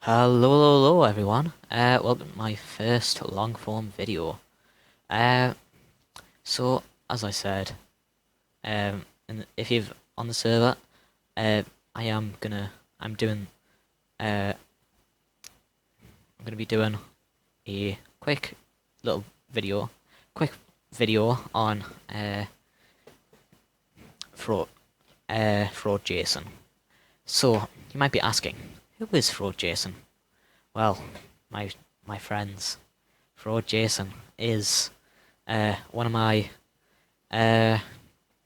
Hello, everyone. Welcome to my first long form video. Uh, so as I said, and if you're on the server, uh, I am gonna, I'm doing, I'm gonna be doing a little video, quick video on fraud, fraud Jason. So you might be asking, who is fraud Jason? Well, my my friends. Fraud Jason is one of my uh,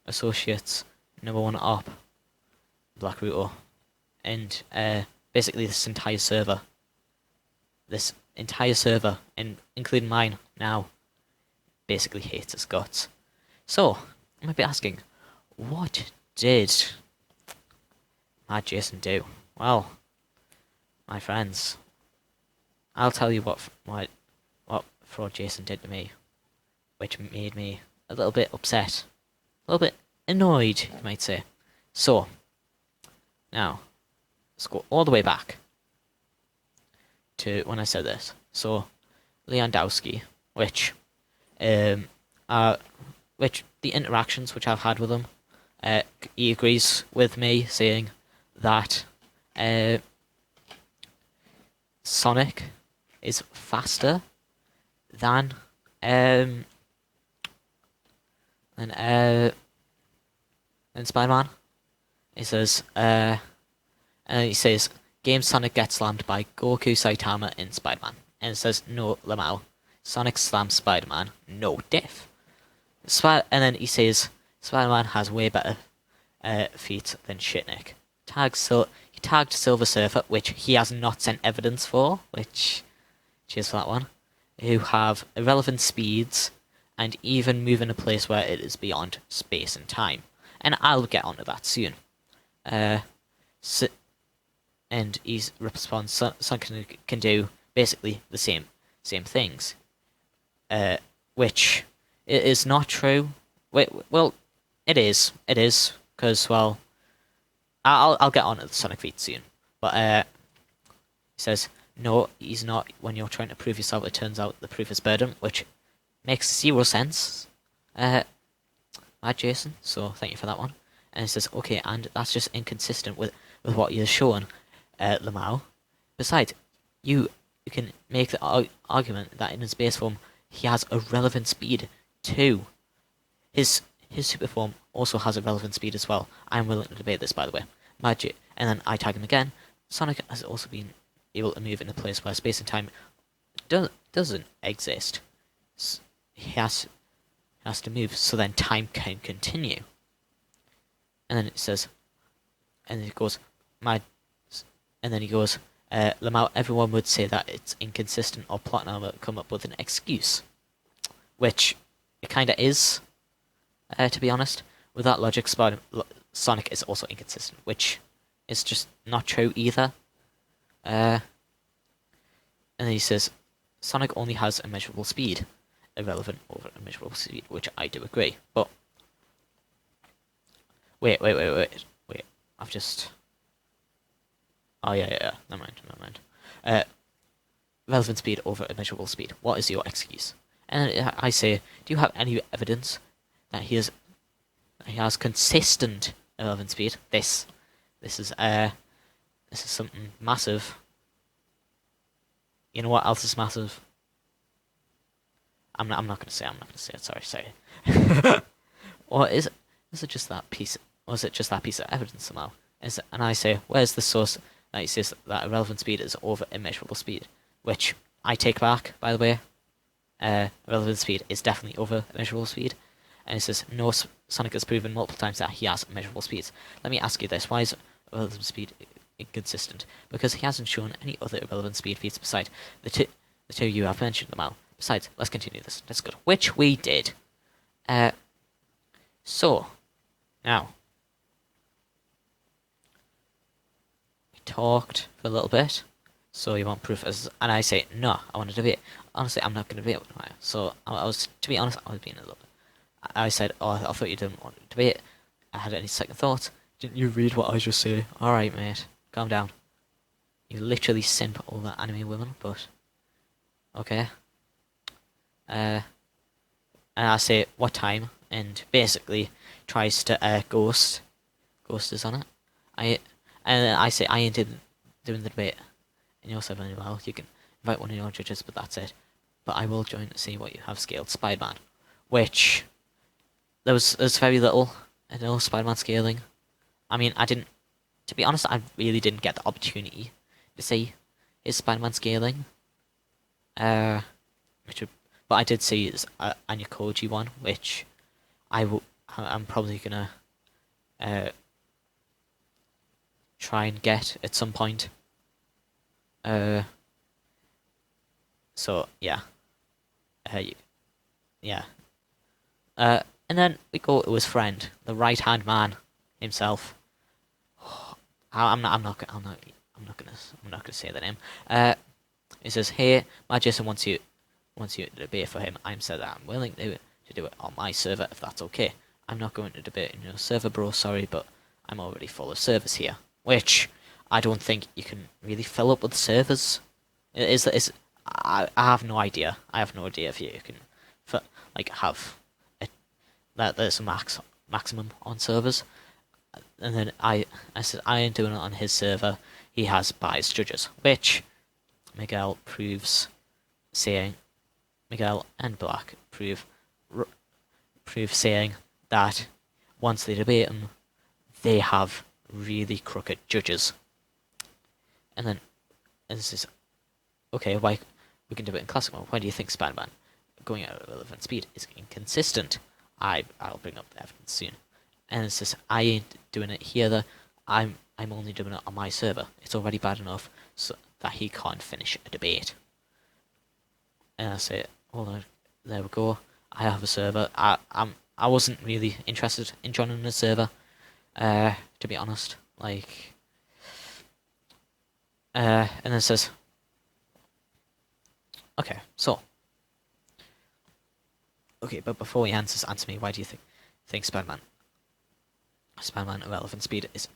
associates, number one up, Blackruto, and basically this entire server, and including mine now, basically hates his guts. So, you might be asking, what did Mad Jason do? Well, my friends, I'll tell you what Fraud Jason did to me, which made me a little bit upset, a little bit annoyed, you might say. So, now, let's go all the way back to when I said this. So, Leandowski, which, um, which the interactions which I've had with him, he agrees with me saying that, Sonic is faster than, than, uh, than Spider-Man. He says, game Sonic gets slammed by Goku, Saitama, in Spider-Man. And it says, no, Lamau. Sonic slams Spider-Man, no diff. And then he says, Spider-Man has way better feet than Shitnik. He tagged Silver Surfer, which he has not sent evidence for, which, cheers for that one, who have irrelevant speeds and even move in a place where it is beyond space and time. And I'll get onto that soon. And he responds, Sonic can do basically the same things, which is not true. Wait, well, it is, because, well, I'll get on to the Sonic feat soon. But he says, no, he's not. When you're trying to prove yourself, it turns out the proof is burden, which makes zero sense. Mad Jason, so thank you for that one. And he says, okay, and that's just inconsistent with what you're showing, Lamau. Besides, you can make the argument that in his base form, he has a relevant speed too. His super form also has a relevant speed as well. I'm willing to debate this, by the way. Magic, and then I tag him again. Sonic has also been able to move in a place where space and time doesn't exist. He has to move, so then time can continue. And then it says, and then it goes, Lamau, everyone would say that it's inconsistent or Platinum come up with an excuse. Which it kinda is, to be honest. With that logic, Sonic is also inconsistent, which is just not true either. And then he says, Sonic only has immeasurable speed, irrelevant over immeasurable speed, which I do agree. But wait. I've just. Oh yeah. Never mind. Relevant speed over immeasurable speed. What is your excuse? And I say, do you have any evidence that he has consistent relevant speed? This is something massive. You know what else is massive? I'm not gonna say it. Sorry. Or is it just that piece? Or is it just that piece of evidence somehow? And I say, where's the source that he says that irrelevant speed is over immeasurable speed? Which I take back, by the way. Relevant speed is definitely over immeasurable speed. And it says, no, Sonic has proven multiple times that he has immeasurable speeds. Let me ask you this, why is relevant speed inconsistent? Because he hasn't shown any other irrelevant speed feats beside the two you have mentioned them out. Besides, let's continue this. That's good. Which we did. So, now, we talked for a little bit. So you want proof and I say, no, I want to debate. Honestly, I'm not going to debate with him. So, to be honest, I was being a little bit. I said, oh, I thought you didn't want to debate. I had any second thoughts. Didn't you read what I just say? Alright, mate. Calm down. You literally simp over anime women, but okay. And I say what time, and basically tries to ghost us on it. I and I say I ain't doing the debate, and you'll say, well, you can invite one of your judges, but that's it. But I will join to see what you have scaled Spider-Man, which there's very little. I know Spider-Man scaling. I mean, I didn't. To be honest, I really didn't get the opportunity to see his Spider-Man scaling. Which would, but I did see his Anya Koji one, which I'm probably gonna uh try and get at some point. Uh, so yeah, uh, yeah. And then we go to his friend, the right-hand man himself. I'm not gonna say the name. He says, "Hey, my Jason wants you to debate for him. I'm said that I'm willing to do it on my server if that's okay. I'm not going to debate in your server, bro. Sorry, but I'm already full of servers here, which I don't think you can really fill up with servers. I have no idea. I have no idea if you can, like, have that there's a maximum on servers." And then I said I ain't doing it on his server. He has biased judges, which Miguel proves, saying Miguel and Black prove saying that once they debate him, they have really crooked judges. And then this is okay. Why we can do it in classic mode? Why do you think Spider-Man going at relevant speed is inconsistent? I'll bring up the evidence soon. And it says I ain't doing it here. I'm only doing it on my server. It's already bad enough so that he can't finish a debate. And I say, hold on, there we go. I have a server. I wasn't really interested in joining the server, to be honest. Like, and then it says, okay, so, okay, but before he answer me, why do you think Spider-Man irrelevant speed is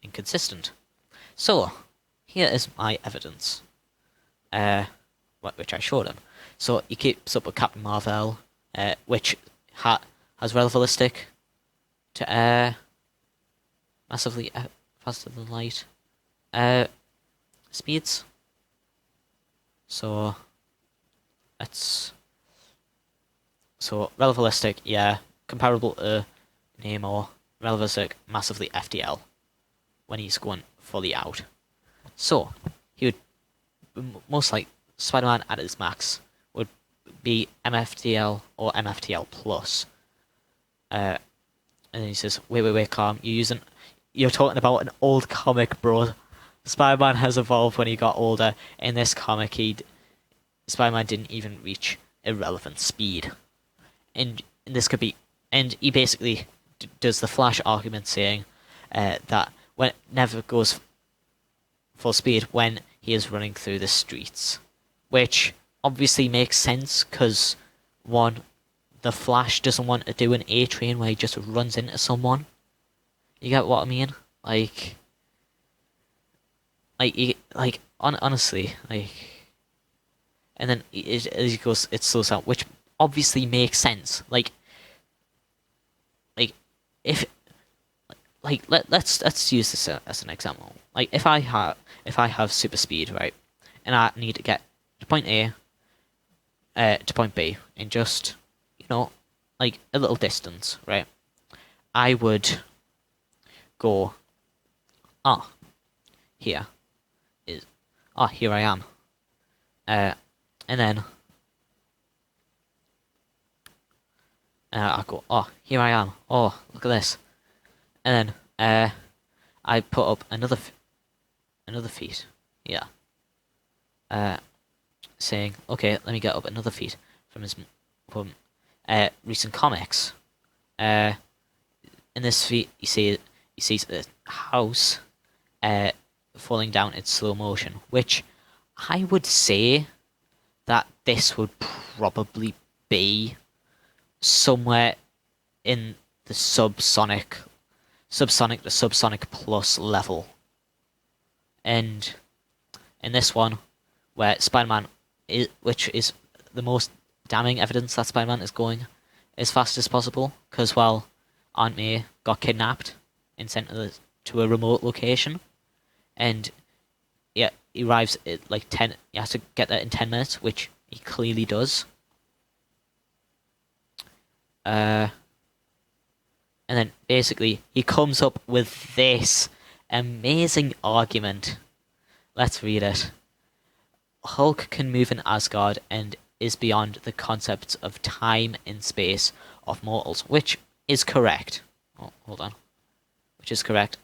inconsistent? So, here is my evidence, which I showed him. So he keeps up with Captain Marvel, which has relativistic to massively faster than light speeds. So it's relativistic, yeah, comparable to Namor. Relativistic, massively FTL when he's going fully out. So he would most like Spider-Man at his max would be MFTL or MFTL plus. And then he says, wait, calm. You're talking about an old comic, bro. Spider-Man has evolved when he got older. In this comic, Spider-Man didn't even reach irrelevant speed. And this could be, and he basically does the Flash argument saying that when it never goes full speed when he is running through the streets, which obviously makes sense because one, the Flash doesn't want to do an A train where he just runs into someone. You get what I mean? Honestly, and then he goes, it slows down, which obviously makes sense. If let's use this as an example. Like if I have super speed, right, and I need to get to point A to point B in just like a little distance, right? I would go here here I am, and then I go here I am, look at this. And then I put up another feat, yeah. Saying, okay, let me get up another feat from recent comics. In this feat, you sees a house falling down in slow motion, which I would say that this would probably be somewhere in the subsonic to subsonic plus level. And in this one, where Spider-Man which is the most damning evidence that Spider-Man is going as fast as possible, because well, Aunt May got kidnapped and sent to a remote location, and yeah, he arrives at like 10. He has to get there in 10 minutes, which he clearly does. And then basically he comes up with this amazing argument. Let's read it. Hulk can move in Asgard and is beyond the concepts of time and space of mortals, which is correct. Oh, hold on. Which is correct.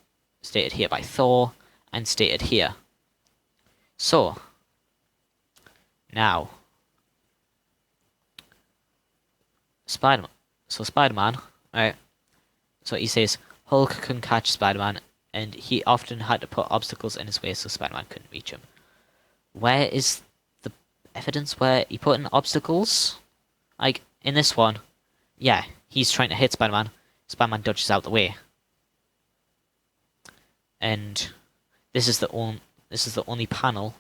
Stated here by Thor and stated here. So, now, Spider-Man. So Spider-Man, right? So he says Hulk can catch Spider-Man, and he often had to put obstacles in his way so Spider-Man couldn't reach him. Where is the evidence where he put in obstacles? Like, in this one, yeah, he's trying to hit Spider-Man. Spider-Man dodges out the way. And this is the only panel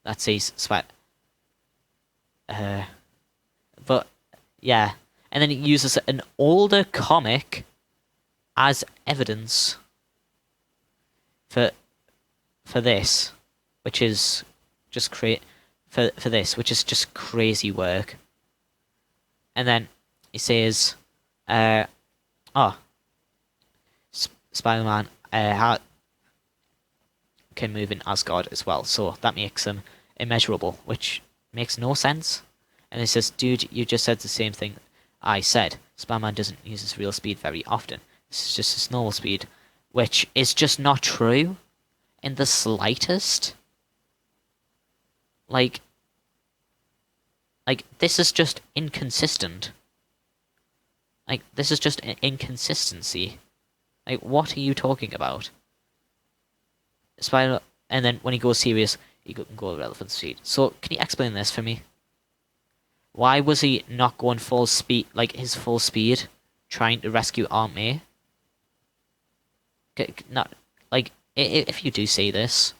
that says but yeah, and then it uses an older comic as evidence for this, which is just for this, which is just crazy work. And then he says, Spider-Man can move in Asgard as well, so that makes him immeasurable, which makes no sense. And he says, dude, you just said the same thing I said. Spider-Man doesn't use his real speed very often. This is just his normal speed, which is just not true in the slightest. Like this is just inconsistent. Like, this is just an inconsistency. Like, what are you talking about? Spider, and then when he goes serious, he can go relevant speed. So, can you explain this for me? Why was he not going full speed, like his full speed, trying to rescue Aunt May? Not like, if you do say this,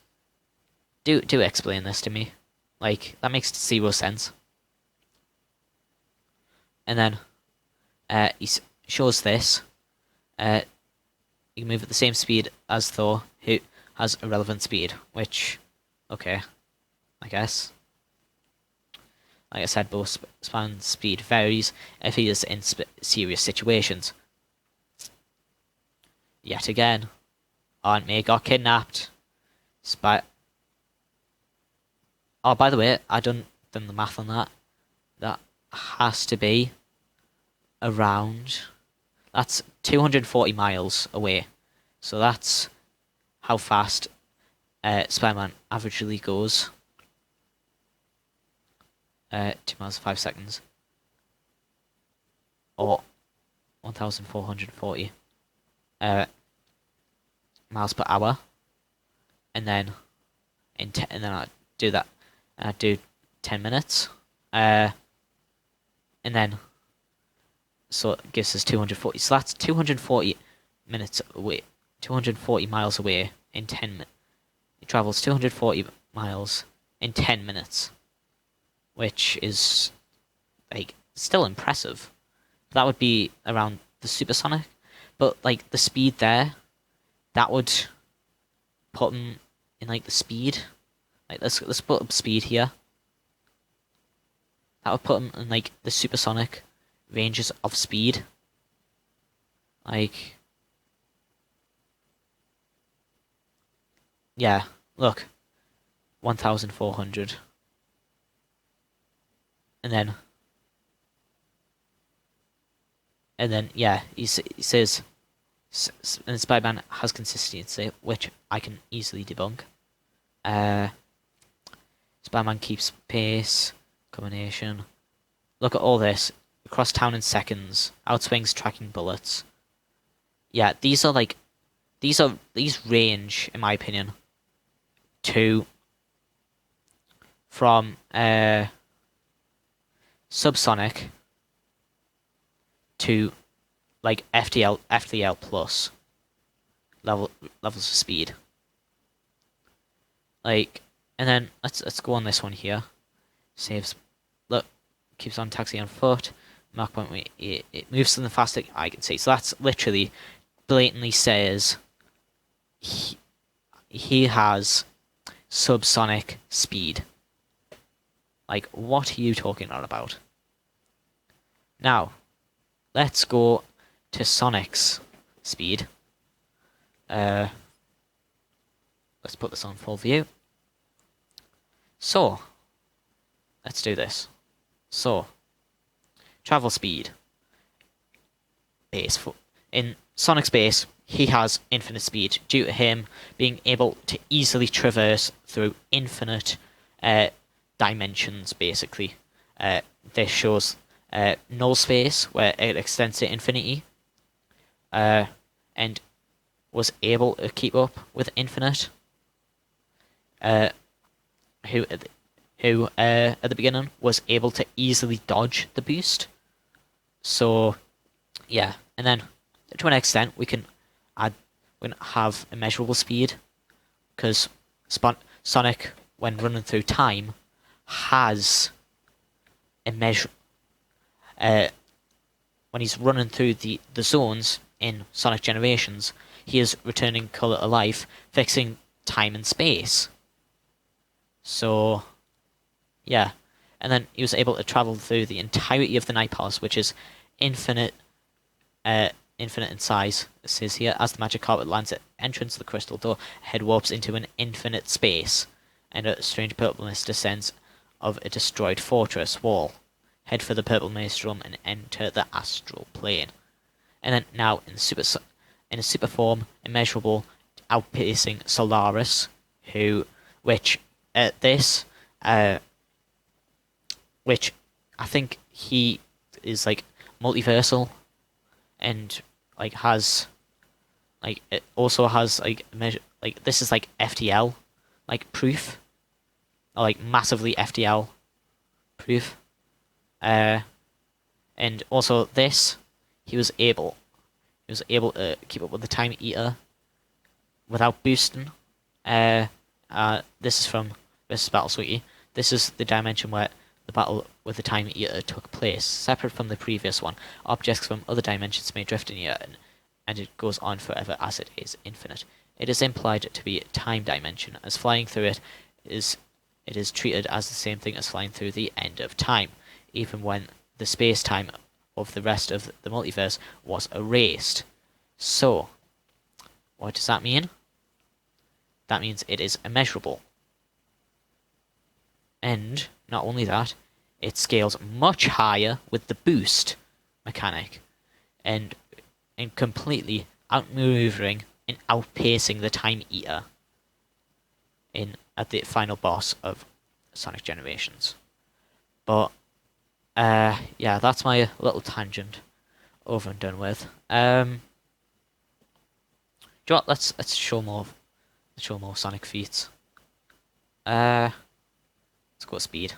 do explain this to me. Like, that makes zero sense. And then he shows this. You can move at the same speed as Thor, who has a relevant speed, which, okay, I guess. Like I said, both Spider-Man's speed varies if he is in serious situations. Yet again, Aunt May got kidnapped. Oh, by the way, I done the math on that. That has to be around... That's 240 miles away. So that's how fast Spider-Man averagely goes. 2 miles 5 seconds. Or 1,440 miles per hour. And then and then I do that. I do 10 minutes. And then so it gives us 240. So that's 240 minutes away. 240 miles away in 10 minutes. He travels 240 miles in 10 minutes. Which is, like, still impressive. That would be around the supersonic. But, like, the speed there, that would put him in, like, the speed. Like, let's put up speed here. That would put him in, like, the supersonic ranges of speed. Like, yeah, look, 1,400. And then, yeah, he says, and Spider-Man has consistency, which I can easily debunk. Spider-Man keeps pace, combination. Look at all this. Across town in seconds. Outswings tracking bullets. Yeah, these range, in my opinion, from subsonic to like FTL plus levels of speed. Like, And then let's go on this one here. Saves. Look, keeps on taxi on foot. Mark point. It moves something faster. I can see. So that's literally blatantly says he has subsonic speed. Like, what are you talking on about? Now, let's go to Sonic's speed. Let's put this on full view. So, let's do this. So, travel speed. Base. In Sonic's base, he has infinite speed due to him being able to easily traverse through infinite dimensions, basically. This shows null space, where it extends to infinity, and was able to keep up with infinite. Who at the beginning was able to easily dodge the boost. So yeah, and then to an extent we can have immeasurable speed, because Sonic, when running through time, has when he's running through the zones in Sonic Generations, he is returning color to life, fixing time and space. So yeah, and then he was able to travel through the entirety of the Night Palace, which is infinite in size. It says here, as the magic carpet lands at entrance of the crystal door, head warps into an infinite space, and a strange purpleness descends of a destroyed fortress wall. Head for the purple maelstrom and enter the astral plane. And then now in a super form, immeasurable, outpacing Solaris, which I think he is like multiversal, and like has like it also has like this is like FTL like proof, or like massively FTL proof, and also this he was able to keep up with the Time Eater without boosting. This is from Battle Sweetie. This is the dimension where the battle with the Time Eater took place. Separate from the previous one, objects from other dimensions may drift in here, and it goes on forever as it is infinite. It is implied to be a time dimension, as flying through it is treated as the same thing as flying through the end of time, even when the space-time of the rest of the multiverse was erased. So, what does that mean? That means it is immeasurable. And not only that, it scales much higher with the boost mechanic, and completely outmaneuvering and outpacing the Time Eater at the final boss of Sonic Generations. But yeah, that's my little tangent over and done with. Do you know what? Let's show more Sonic feats. Let's go speed.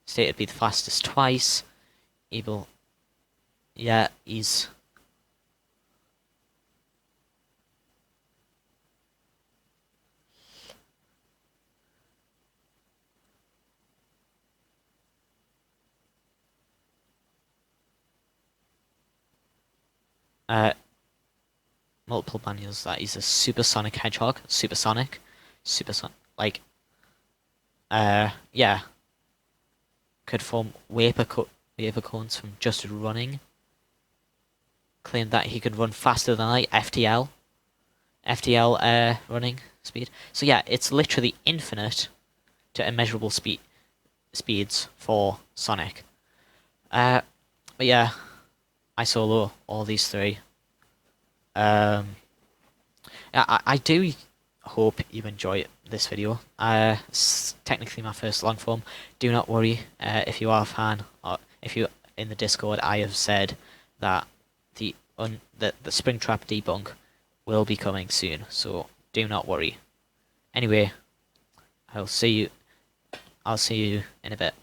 Stated to be the fastest twice. Yeah, he's multiple manuals that he's a supersonic hedgehog, supersonic, like yeah, could form vapor cones from just running. Claimed that he could run faster than light, FTL running speed. So yeah, it's literally infinite to immeasurable speeds for Sonic. But yeah, I solo all these three. Yeah, I do hope you enjoy this video. It's technically my first long form. Do not worry if you are a fan, or if you're in the Discord. I have said that the Springtrap debunk will be coming soon, so do not worry. Anyway, I'll see you in a bit.